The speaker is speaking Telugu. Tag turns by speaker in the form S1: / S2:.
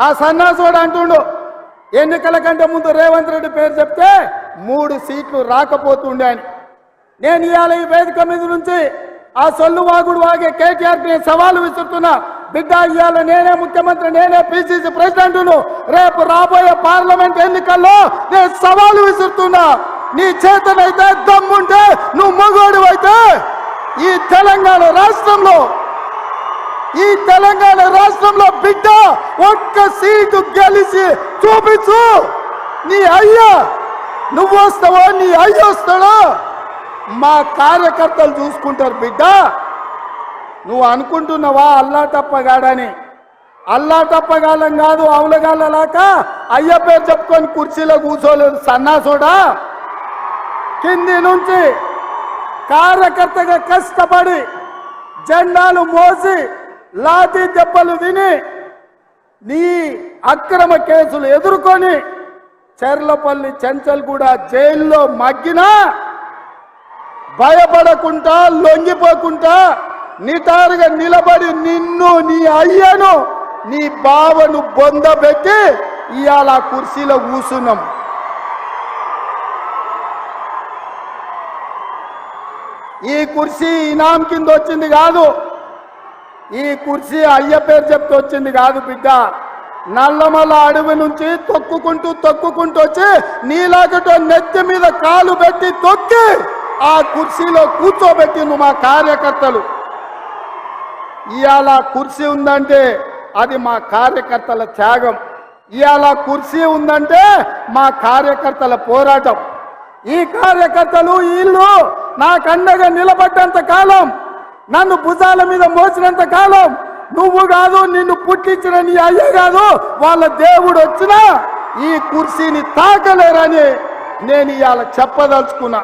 S1: ఆ సన్నాసుడు అంటుండు ఎన్నికల కంటే ముందు రేవంత్ రెడ్డి పేరు చెప్తే 3 సీట్లు రాకపోతుండే అని. నేను ఇవాళ ఈ వేదిక మీద నుంచి ఆ సొల్లు వాగుడు వాగే కేటీఆర్ కి సవాలు విసురుతున్నా. బిడ్డ, ఇవాళ నేనే ముఖ్యమంత్రి, నేనే పిసిసి ప్రెసిడెంట్ను. రేపు రాబోయే పార్లమెంట్ ఎన్నికల్లో నేను సవాలు విసురుతున్నా. నీ చేతనైతే దమ్ముంటే, నువ్వు మగోడు అయితే ఈ తెలంగాణ రాష్ట్రంలో బిడ్డ ఒక్క సీటు గెలిచి చూపించు. నీ అయ్యా నువ్వు వస్తావో నీ అయ్య వస్తాడో మా కార్యకర్తలు చూసుకుంటారు. బిడ్డ, నువ్వు అనుకుంటున్నావా అల్లా తప్పగాడని? అల్లా తప్పగాలం కాదు, అవులగాలలాక అయ్య పేరు చెప్పుకొని కుర్చీలో కూర్చోలేదు సన్నాసుడా. కింది నుంచి కార్యకర్తగా కష్టపడి జెండాలు మోసి లాఠీ దెబ్బలు తిని నీ అక్రమ కేసులు ఎదుర్కొని చెర్లపల్లి చెంచల్ కూడా జైల్లో మగ్గినా భయపడకుండా లొంగిపోకుండా నిటారుగా నిలబడి నిన్ను, నీ అయ్యను, నీ బావను బొందబెట్టి ఇవాళ కుర్చీలో కూర్చున్నాం. ఈ కుర్చీ ఇనాం కింద వచ్చింది కాదు, ఈ కుర్చీ అయ్య పేరు చెప్తే వచ్చింది కాదు బిడ్డ. నల్లమల్ల అడవి నుంచి తొక్కుకుంటూ వచ్చి నీలాగటో నెత్తి మీద కాలు పెట్టి తొక్కి ఆ కుర్చీలో కూర్చోబెట్టిండు మా కార్యకర్తలు. ఇవాళ కుర్చీ ఉందంటే అది మా కార్యకర్తల త్యాగం. ఇవాళ కుర్చీ ఉందంటే మా కార్యకర్తల పోరాటం. ఈ కార్యకర్తలు వీళ్ళు నాకు అండగా నిలబడ్డంత కాలం, నన్ను భుజాల మీద మోసినంత కాలం, నువ్వు కాదు, నిన్ను పుట్టించిన నీ అయ్య కాదు, వాళ్ళ దేవుడు వచ్చినా ఈ కుర్చీని తాకలేరని నేను ఇవాళ చెప్పదలుచుకున్నా.